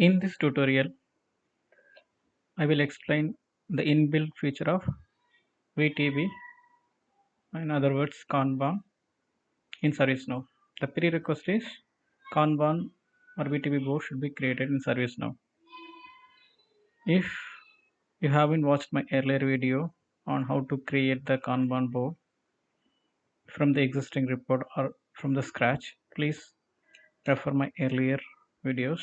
In this tutorial, I will explain the inbuilt feature of VTB, in other words Kanban, in ServiceNow. The prerequisite is Kanban or VTB board should be created in ServiceNow. If you haven't watched my earlier video on how to create the Kanban board from the existing report or from the scratch, please refer my earlier videos.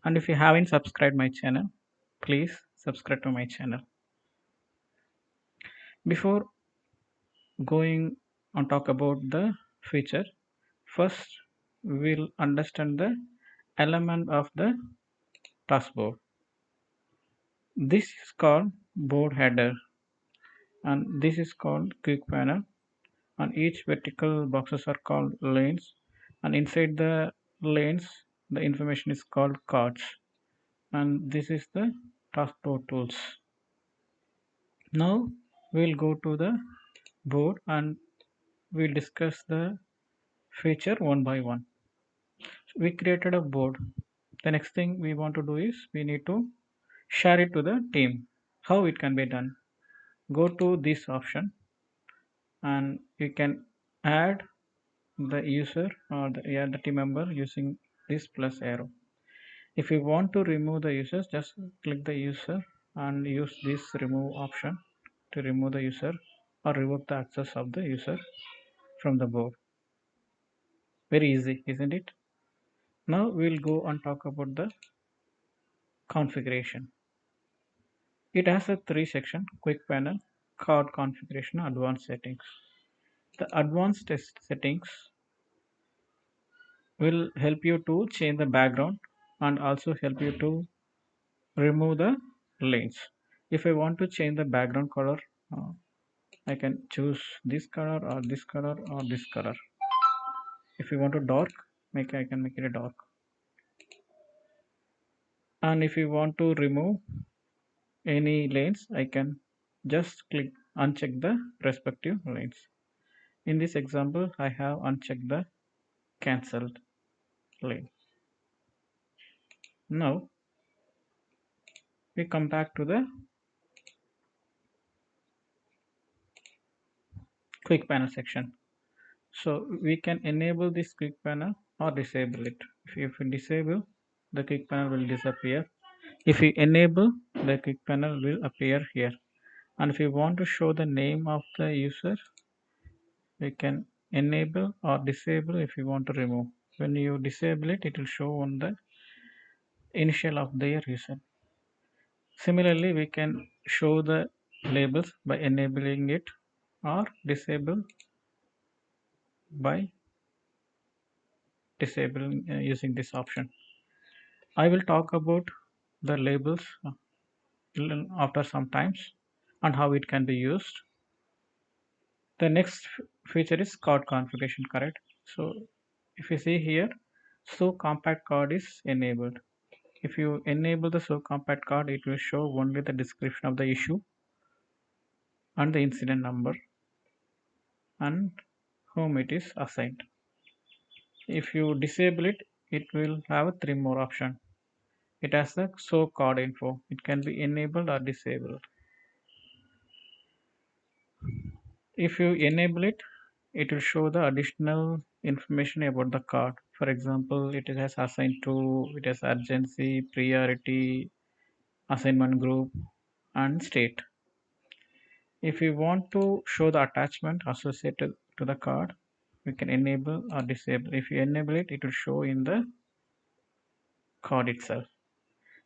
And if you haven't subscribed my channel, please subscribe to my channel. Before going on talk about the feature, first we'll understand the element of the taskboard. This is called board header and this is called quick panel, and each vertical boxes are called lanes, and inside the lanes the information is called cards, and this is the taskboard tools. Now we'll go to the board and we'll discuss the feature one by one. We created a board. The next thing we want to do is we need to share it to the team. How it can be done? Go to this option and you can add the user or the team member using this plus arrow. If you want to remove the users, just click the user and use this remove option to remove the user or revoke the access of the user from the board. Very easy, isn't it? Now we'll go and talk about the configuration. It has a three section: quick panel, card configuration, advanced settings. The advanced settings will help you to change the background and also help you to remove the lanes. If I want to change the background color, I can choose this color or this color or this color. If you want to dark, I can make it a dark. And if you want to remove any lanes, I can just click uncheck the respective lanes. In this example, I have unchecked the cancelled lane. Now we come back to the quick panel section. So we can enable this quick panel or disable it. If you disable, the quick panel will disappear. If you enable, the quick panel will appear here. And if you want to show the name of the user, we can enable or disable. If you want to remove, when you disable it, it will show on the initial of their user. Similarly, we can show the labels by enabling it or disable by disabling using this option. I will talk about the labels after some times and how it can be used. The next feature is card configuration, correct? So if you see here, show compact card is enabled. If you enable the show compact card, it will show only the description of the issue and the incident number and whom it is assigned. If you disable it, it will have three more options. It has the show card info. It can be enabled or disabled. If you enable it, it will show the additional information about the card. For example, it has assigned to, it has urgency, priority, assignment group, and state. If you want to show the attachment associated to the card, we can enable or disable. If you enable it, it will show in the card itself.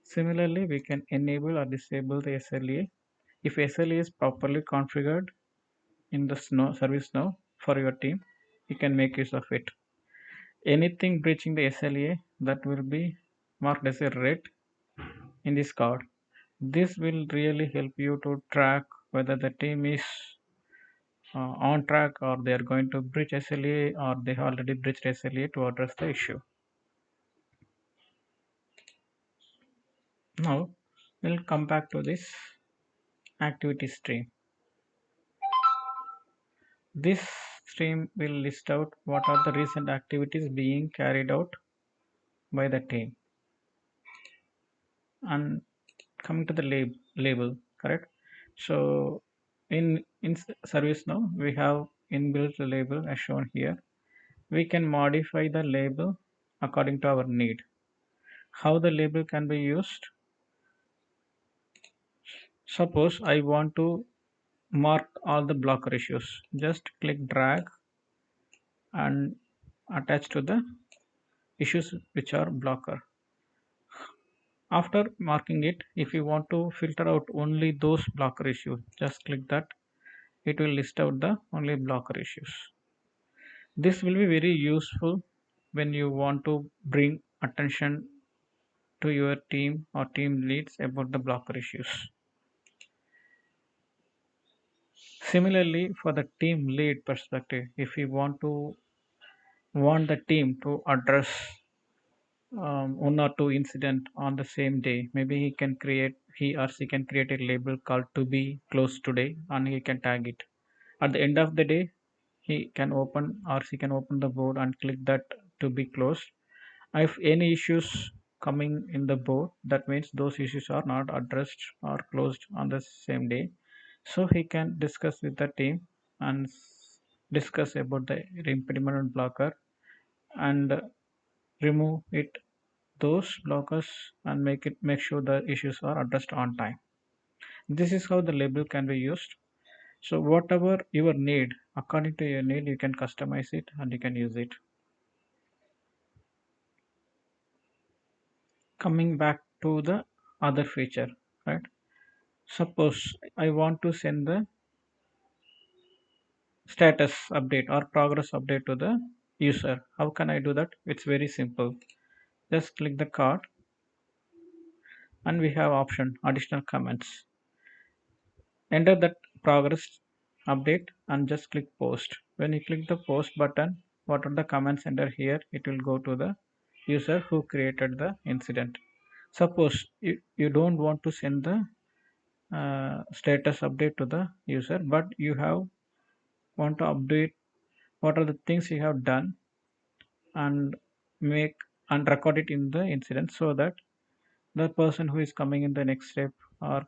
Similarly, we can enable or disable the SLA. If SLA is properly configured in the ServiceNow for your team, you can make use of it. Anything breaching the SLA, that will be marked as a red in this card. This will really help you to track whether the team is on track or they are going to breach SLA or they have already breached SLA to address the issue. Now we'll come back to this activity stream. This stream will list out what are the recent activities being carried out by the team. And coming to the label, correct? So in service now we have inbuilt label as shown here. We can modify the label according to our need. How the label can be used? Suppose I want to mark all the blocker issues. Just click drag and attach to the issues which are blocker. After marking it, if you want to filter out only those blocker issues, just click that. It will list out the only blocker issues. This will be very useful when you want to bring attention to your team or team leads about the blocker issues. Similarly, for the team lead perspective, if you want the team to address one or two incident on the same day, maybe he or she can create a label called to be closed today, and he can tag it. At the end of the day, he can open or she can open the board and click that to be closed. If any issues coming in the board, that means those issues are not addressed or closed on the same day. So he can discuss with the team and discuss about the impediment blocker and remove it those blockers and make sure the issues are addressed on time. This is how the label can be used. So whatever your need, according to your need, you can customize it and you can use it. Coming back to the other feature, right? Suppose I want to send the status update or progress update to the user. How can I do that? It's very simple. Just click the card and we have option additional comments. Enter that progress update and just click post. When you click the post button, what are the comments enter here? It will go to the user who created the incident. Suppose you don't want to send the status update to the user, but you want to update what are the things you have done and make and record it in the incident so that the person who is coming in the next step or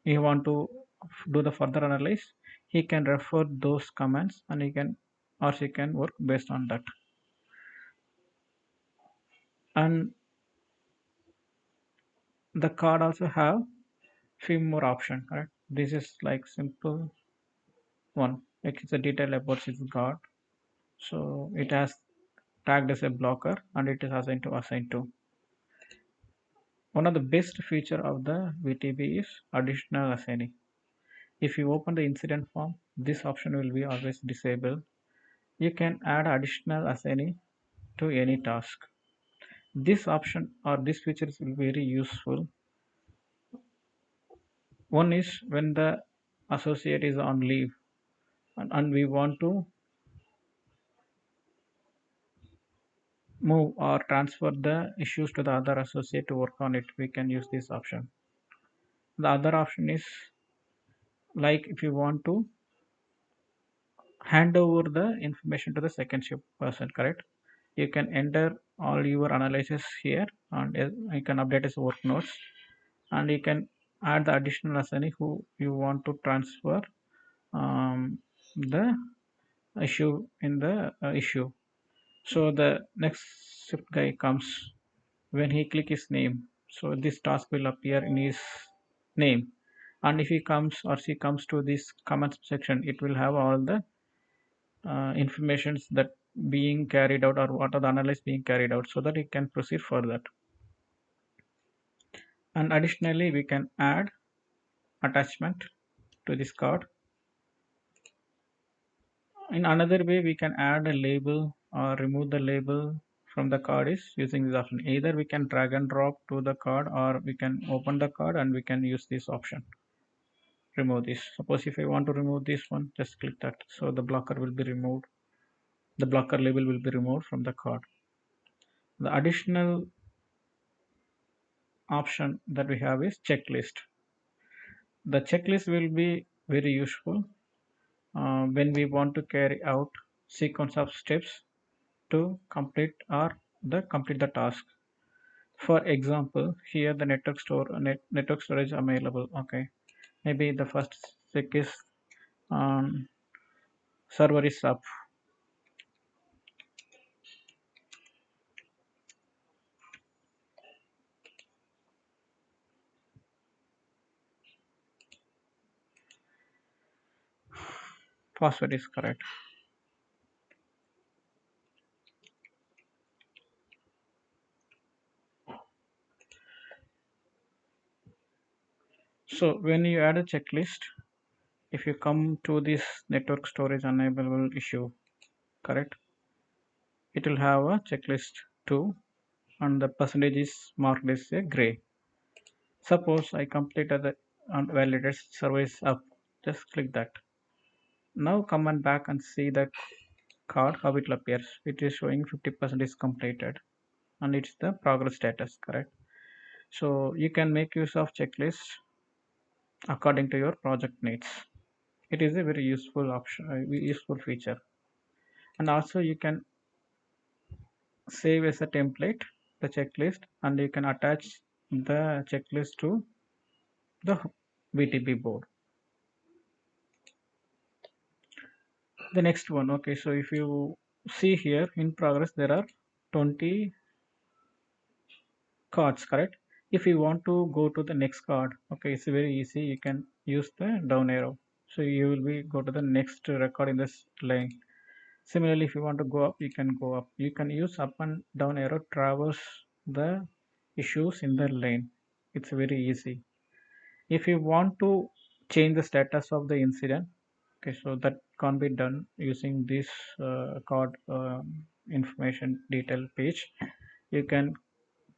he want to do the further analysis, he can refer those comments and he can or she can work based on that. And the card also have few more options, right? This is like simple one, like it's a detail about its card. So it has tagged as a blocker and it is assigned to. One of the best feature of the VTB is additional assigning. If you open the incident form, this option will be always disabled. You can add additional assignee to any task. This option or this feature is very useful. One is when the associate is on leave and we want to move or transfer the issues to the other associate to work on it, we can use this option. The other option is like if you want to hand over the information to the second shift person, correct? You can enter all your analysis here and you can update his work notes and you can add the additional assignee who you want to transfer the issue in the issue. So the next shift guy comes when he click his name. So this task will appear in his name. And if he comes or she comes to this comments section, it will have all the informations that being carried out or what are the analysis being carried out so that it can proceed further. And additionally, we can add attachment to this card. In another way, we can add a label or remove the label from the card is using this option. Either we can drag and drop to the card or we can open the card and we can use this option. Remove this. Suppose if I want to remove this one, just click that. So the blocker will be removed. The blocker label will be removed from the card. The additional option that we have is checklist. The checklist will be very useful when we want to carry out sequence of steps to complete our the complete the task. For example, here the network storage available. Okay, maybe the first check is server is up, password is correct. So when you add a checklist, if you come to this network storage unavailable issue, correct, it will have a checklist too, and the percentage is marked as a gray. Suppose I completed the validated service up, just click that. Now come on back and see the card how it appears. It is showing 50% is completed and it's the progress status, correct. So you can make use of checklists according to your project needs. It is a very useful option, useful feature. And also you can save as a template the checklist, and you can attach the checklist to the VTB board. The next one, okay, so if you see here in progress there are 20 cards, correct. If you want to go to the next card, okay, it's very easy, you can use the down arrow, so you will be go to the next record in this lane. Similarly, if you want to go up, you can go up. You can use up and down arrow traverse the issues in the lane. It's very easy. If you want to change the status of the incident, okay, so that can't be done using this card information detail page. You can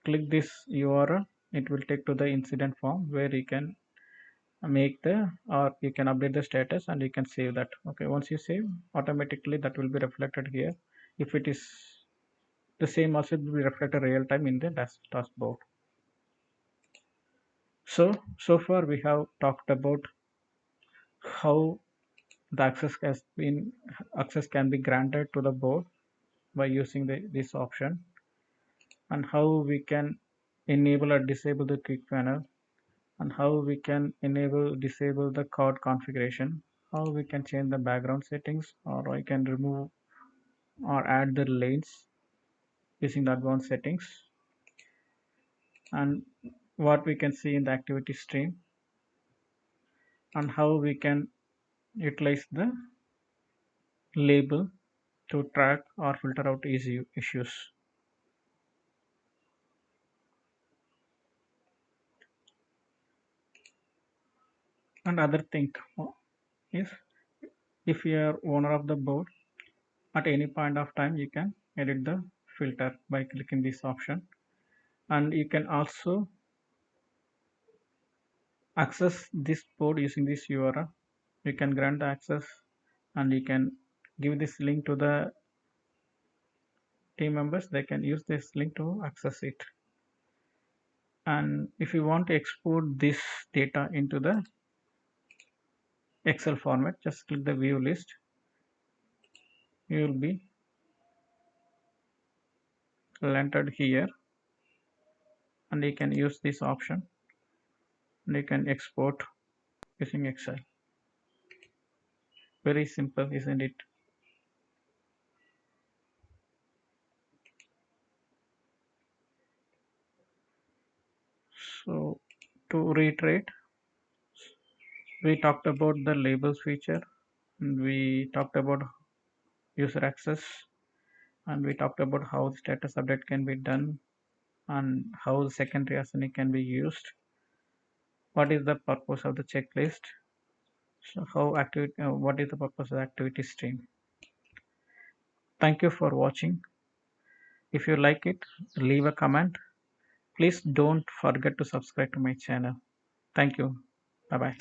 click this URL, it will take to the incident form where you can make the or you can update the status and you can save that. Okay, once you save, automatically that will be reflected here. If it is the same, also it will be reflected real time in the dashboard. So far we have talked about how the access can be granted to the board by using this option, and how we can enable or disable the quick panel, and how we can enable disable the card configuration, how we can change the background settings, or I can remove or add the lanes using the advanced settings, and what we can see in the activity stream, and how we can utilize the label to track or filter out easy issues. And other thing is, if you are owner of the board, at any point of time you can edit the filter by clicking this option, and you can also access this board using this URL. You can grant the access and you can give this link to the team members. They can use this link to access it. And if you want to export this data into the Excel format, just click the view list. You will be landed here, and you can use this option and you can export using Excel. Very simple, isn't it? So to reiterate, we talked about the labels feature, and we talked about user access, and we talked about how the status update can be done and how the secondary ASINI can be used. What is the purpose of the checklist? So what is the purpose of the activity stream? Thank you for watching. If you like it, leave a comment. Please don't forget to subscribe to my channel. Thank you. Bye bye.